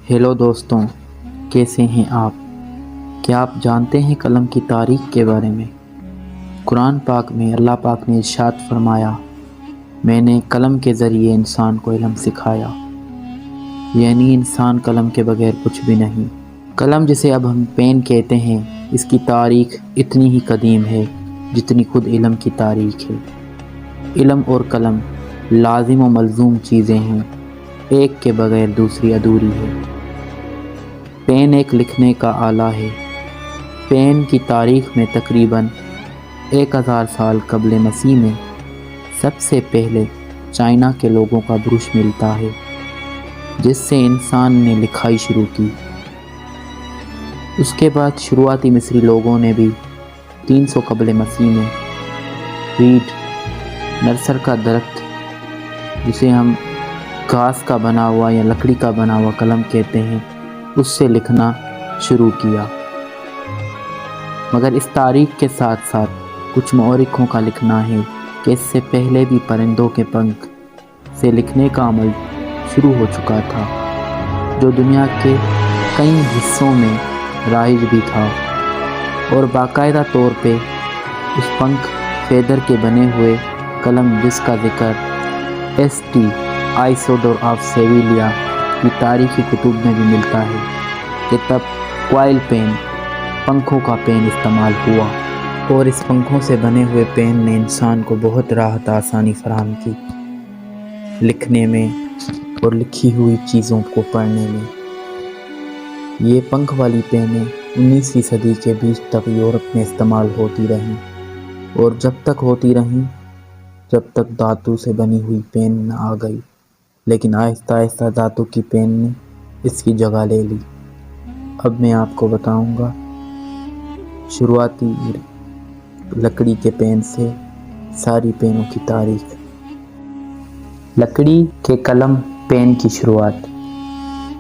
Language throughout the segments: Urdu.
ہیلو دوستوں، کیسے ہیں آپ؟ کیا آپ جانتے ہیں قلم کی تاریخ کے بارے میں؟ قرآن پاک میں اللہ پاک نے ارشاد فرمایا، میں نے قلم کے ذریعے انسان کو علم سکھایا، یعنی انسان قلم کے بغیر کچھ بھی نہیں۔ قلم جسے اب ہم پین کہتے ہیں، اس کی تاریخ اتنی ہی قدیم ہے جتنی خود علم کی تاریخ ہے۔ علم اور قلم لازم و ملزوم چیزیں ہیں، ایک کے بغیر دوسری ادھوری ہے۔ پین ایک لکھنے کا آلہ ہے۔ پین کی تاریخ میں تقریباً 1000 سال قبل مسیح میں سب سے پہلے چائنا کے لوگوں کا برش ملتا ہے، جس سے انسان نے لکھائی شروع کی۔ اس کے بعد شروعاتی مصری لوگوں نے بھی 300 قبل مسیح میں ریڈ نرسر کا درخت، جسے ہم گھاس کا بنا ہوا یا لکڑی کا بنا ہوا قلم کہتے ہیں، اس سے لکھنا شروع کیا۔ مگر اس تاریخ کے ساتھ ساتھ کچھ مورخوں کا لکھنا ہے کہ اس سے پہلے بھی پرندوں کے پنکھ سے لکھنے کا عمل شروع ہو چکا تھا، جو دنیا کے کئی حصوں میں رائج بھی تھا، اور باقاعدہ طور پہ اس پنکھ فیدر کے بنے ہوئے قلم، جس کا ذکر ST آئیسوڈور آف سیویلیا کی تاریخی کتب میں بھی ملتا ہے کہ تب کوائل پین، پنکھوں کا پین استعمال ہوا، اور اس پنکھوں سے بنے ہوئے پین نے انسان کو بہت راحت آسانی فراہم کی لکھنے میں اور لکھی ہوئی چیزوں کو پڑھنے میں۔ یہ پنکھ والی پینیں 19ویں صدی کے بیچ تک یورپ میں استعمال ہوتی رہیں، اور جب تک ہوتی رہیں جب تک دھاتو سے بنی ہوئی پین نہ آ گئی، لیکن آہستہ آہستہ دھاتو کی پین نے اس کی جگہ لے لی۔ اب میں آپ کو بتاؤں گا شروعاتی لکڑی کے پین سے ساری پینوں کی تاریخ۔ لکڑی کے قلم پین کی شروعات۔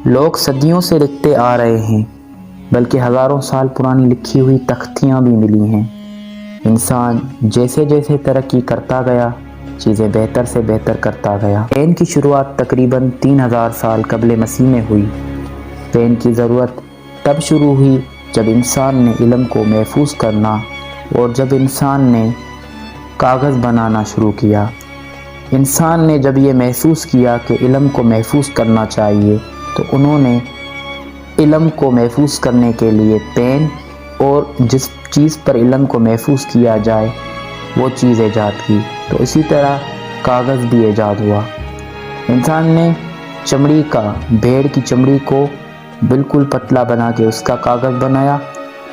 لوگ صدیوں سے لکھتے آ رہے ہیں، بلکہ ہزاروں سال پرانی لکھی ہوئی تختیاں بھی ملی ہیں۔ انسان جیسے جیسے ترقی کرتا گیا، چیزیں بہتر سے بہتر کرتا گیا۔ پین کی شروعات تقریباً 3000 سال قبل مسیح میں ہوئی۔ پین کی ضرورت تب شروع ہوئی جب انسان نے علم کو محفوظ کرنا اور جب انسان نے کاغذ بنانا شروع کیا۔ انسان نے جب یہ محسوس کیا کہ علم کو محفوظ کرنا چاہیے، تو انہوں نے علم کو محفوظ کرنے کے لیے پین اور جس چیز پر علم کو محفوظ کیا جائے وہ چیز ایجاد کی۔ تو اسی طرح کاغذ بھی ایجاد ہوا۔ انسان نے چمڑی کا، بھیڑ کی چمڑی کو بالکل پتلا بنا کے اس کا کاغذ بنایا۔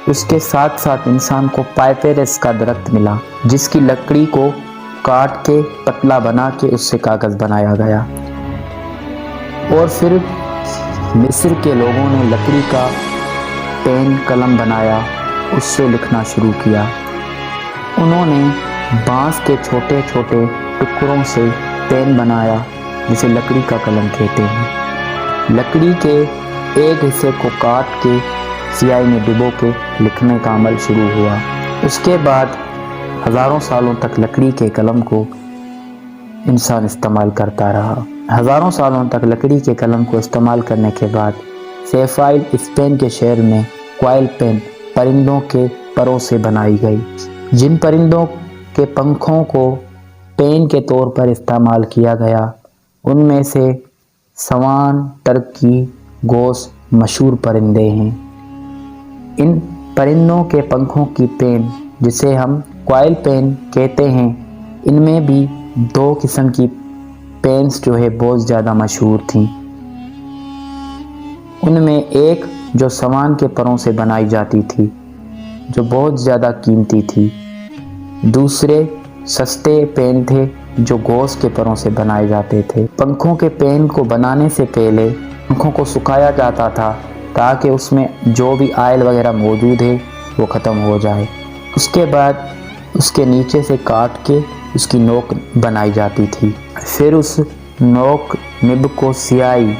اس کے ساتھ ساتھ انسان کو پائپیرس کا درخت ملا، جس کی لکڑی کو کاٹ کے پتلا بنا کے اس سے کاغذ بنایا گیا۔ اور پھر مصر کے لوگوں نے لکڑی کا پین قلم بنایا، اس سے لکھنا شروع کیا۔ انہوں نے بانس کے چھوٹے چھوٹے ٹکڑوں سے پین بنایا، جسے لکڑی کا قلم کہتے ہیں۔ لکڑی کے ایک حصے کو کاٹ کے سیاہی میں ڈبو کے لکھنے کا عمل شروع ہوا۔ اس کے بعد ہزاروں سالوں تک لکڑی کے قلم کو انسان استعمال کرتا رہا۔ ہزاروں سالوں تک لکڑی کے قلم کو استعمال کرنے کے بعد سیفائل اسپین کے شہر میں کوائل پین پرندوں کے پروں سے بنائی گئی۔ جن پرندوں کے پنکھوں کو پین کے طور پر استعمال کیا گیا، ان میں سے سوان، ٹرکی، گوس مشہور پرندے ہیں۔ ان پرندوں کے پنکھوں کی پین، جسے ہم کوائل پین کہتے ہیں، ان میں بھی 2 قسم کی پینس جو ہے بہت زیادہ مشہور تھیں۔ ان میں ایک جو سوان کے پروں سے بنائی جاتی تھی، جو بہت زیادہ قیمتی تھی۔ دوسرے سستے پین تھے جو گوس کے پروں سے بنائے جاتے تھے۔ پنکھوں کے پین کو بنانے سے پہلے پنکھوں کو سکھایا جاتا تھا تاکہ اس میں جو بھی آئل وغیرہ موجود ہے وہ ختم ہو جائے۔ اس کے بعد اس کے نیچے سے کاٹ کے اس کی نوک بنائی جاتی تھی۔ پھر اس نوک نب کو سیاہی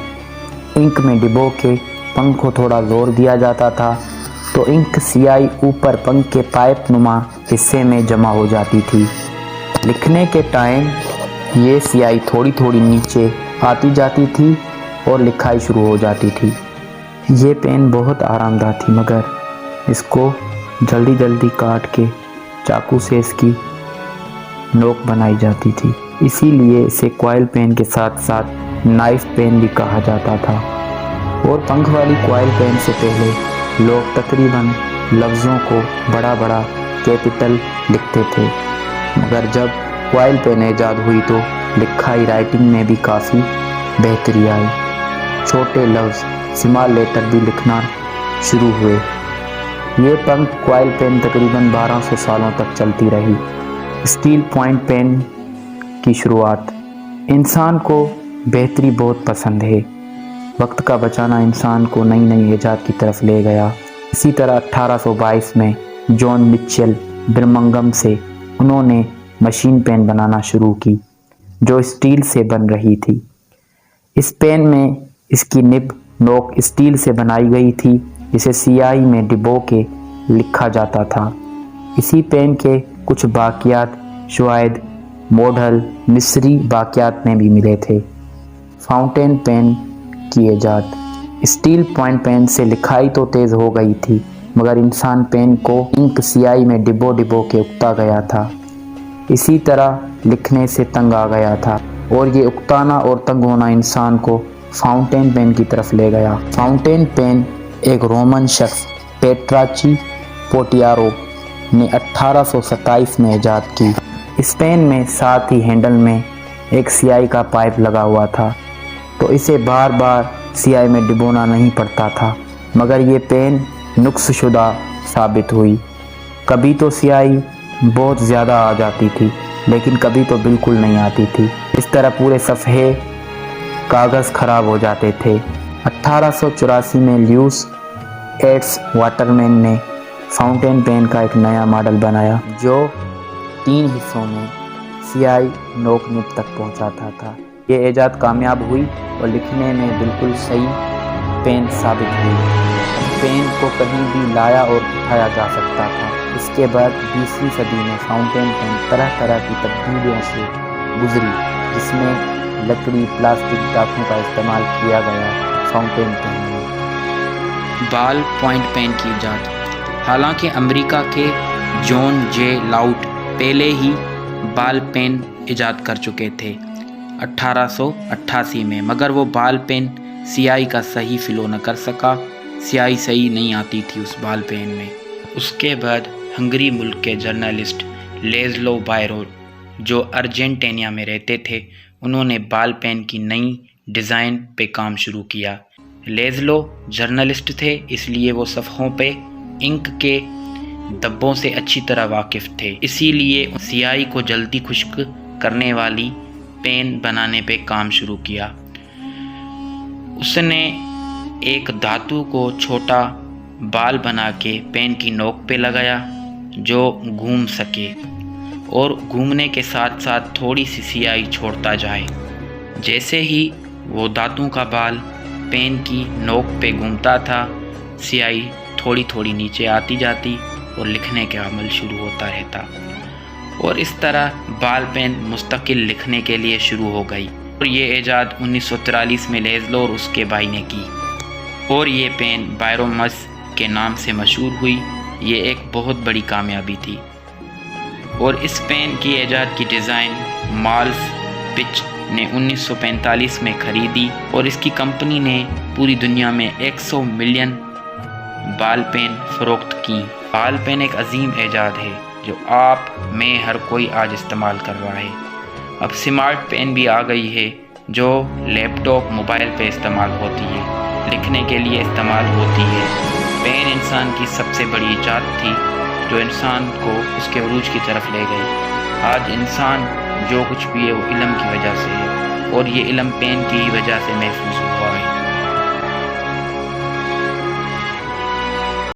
انک میں ڈبو کے پنکھ کو تھوڑا زور دیا جاتا تھا، تو انک سیاہی اوپر پنکھ کے پائپ نما حصے میں جمع ہو جاتی تھی۔ لکھنے کے ٹائم یہ سیاہی تھوڑی تھوڑی نیچے آتی جاتی تھی اور لکھائی شروع ہو جاتی تھی۔ یہ پین بہت آرام دہ تھی، مگر اس کو جلدی جلدی کاٹ کے چاقو سے اس کی نوک بنائی جاتی تھی، اسی لیے اسے کوائل پین کے ساتھ ساتھ نائف پین بھی کہا جاتا تھا۔ اور پنکھ والی کوائل پین سے پہلے لوگ تقریباً لفظوں کو بڑا بڑا کیپٹل لکھتے تھے، مگر جب کوائل پین ایجاد ہوئی تو لکھائی رائٹنگ میں بھی کافی بہتری آئی، چھوٹے لفظ اسمال لیٹر بھی لکھنا شروع ہوئے۔ یہ پنکھ کوائل پین تقریباً 1200 سالوں تک چلتی رہی۔ اسٹیل پوائنٹ پین کی شروعات۔ انسان کو بہتری بہت پسند ہے۔ وقت کا بچانا انسان کو نئی نئی ایجاد کی طرف لے گیا۔ اسی طرح 1822 میں جان مچل برمنگھم سے انہوں نے مشین پین بنانا شروع کی جو اسٹیل سے بن رہی تھی۔ اس پین میں اس کی نوک اسٹیل سے بنائی گئی تھی، جسے سیاہی میں ڈبو کے لکھا جاتا تھا۔ اسی پین کے کچھ باقیات شاید موڈل مصری باقیات میں بھی ملے تھے۔ فاؤنٹین پین کی ایجاد۔ اسٹیل پوائنٹ پین سے لکھائی تو تیز ہو گئی تھی، مگر انسان پین کو انک سیاہی میں ڈبو کے اکتا گیا تھا، اسی طرح لکھنے سے تنگ آ گیا تھا، اور یہ اکتانا اور تنگ ہونا انسان کو فاؤنٹین پین کی طرف لے گیا۔ فاؤنٹین پین ایک رومن شخص پیٹراچی پوٹیارو نے 1827 میں ایجاد کی۔ اس پین میں ساتھ ہی ہینڈل میں ایک سیاہی کا پائپ لگا ہوا تھا، تو اسے بار بار سیاہی میں ڈبونا نہیں پڑتا تھا، مگر یہ پین نقص شدہ ثابت ہوئی۔ کبھی تو سیاہی بہت زیادہ آ جاتی تھی، لیکن کبھی تو بالکل نہیں آتی تھی۔ اس طرح پورے صفحے کاغذ خراب ہو جاتے تھے۔ 1884 میں لیوس ایٹس واٹرمین نے فاؤنٹین پین کا ایک نیا ماڈل بنایا جو 3 حصوں میں سیاہی نوک نب تک پہنچاتا تھا۔ یہ ایجاد کامیاب ہوئی اور لکھنے میں بالکل صحیح پین ثابت ہوئی۔ پین کو کہیں بھی لایا اور اٹھایا جا سکتا تھا۔ اس کے بعد 20ویں صدی میں فاؤنٹین پین طرح طرح کی تبدیلیوں سے گزری، جس میں لکڑی، پلاسٹک، دھاتوں کا استعمال کیا گیا۔ فاؤنٹین پین میں بال پوائنٹ پین کی ایجاد۔ حالانکہ امریکہ کے جان جے لاؤٹ پہلے ہی بال پین ایجاد کر چکے تھے 1888 میں، مگر وہ بال پین سیاہی کا صحیح فلو نہ کر سکا، سیاہی صحیح نہیں آتی تھی اس بال پین میں۔ اس کے بعد ہنگری ملک کے جرنلسٹ لیزلو بائرو، جو ارجنٹینا میں رہتے تھے، انہوں نے بال پین کی نئی ڈیزائن پہ کام شروع کیا۔ لیزلو جرنلسٹ تھے، اس لیے وہ صفحوں پہ انک کے دبوں سے اچھی طرح واقف تھے، اسی لیے سیاہی کو جلدی خشک کرنے والی پین بنانے پہ کام شروع کیا۔ اس نے ایک دھاتو کو چھوٹا بال بنا کے پین کی نوک پہ لگایا جو گھوم سکے اور گھومنے کے ساتھ ساتھ تھوڑی سی سیاہی چھوڑتا جائے۔ جیسے ہی وہ دھاتوں کا بال پین کی نوک پہ گھومتا تھا، سیاہی تھوڑی تھوڑی نیچے آتی جاتی اور لکھنے کا عمل شروع ہوتا رہتا، اور اس طرح بال پین مستقل لکھنے کے لیے شروع ہو گئی۔ اور یہ ایجاد 1943 میں لیزلو اور اس کے بھائی نے کی، اور یہ پین بائرومس کے نام سے مشہور ہوئی۔ یہ ایک بہت بڑی کامیابی تھی، اور اس پین کی ایجاد کی ڈیزائن مالز پچ نے 1945 میں خریدی، اور اس کی کمپنی نے پوری دنیا میں 100 ملین بال پین فروخت کی۔ بال پین ایک عظیم ایجاد ہے جو آپ میں ہر کوئی آج استعمال کر رہا ہے۔ اب سمارٹ پین بھی آ گئی ہے جو لیپ ٹاپ، موبائل پہ استعمال ہوتی ہے، لکھنے کے لیے استعمال ہوتی ہے۔ پین انسان کی سب سے بڑی ایجاد تھی جو انسان کو اس کے عروج کی طرف لے گئی۔ آج انسان جو کچھ بھی ہے وہ علم کی وجہ سے ہے، اور یہ علم پین کی ہی وجہ سے محفوظ ہوا۔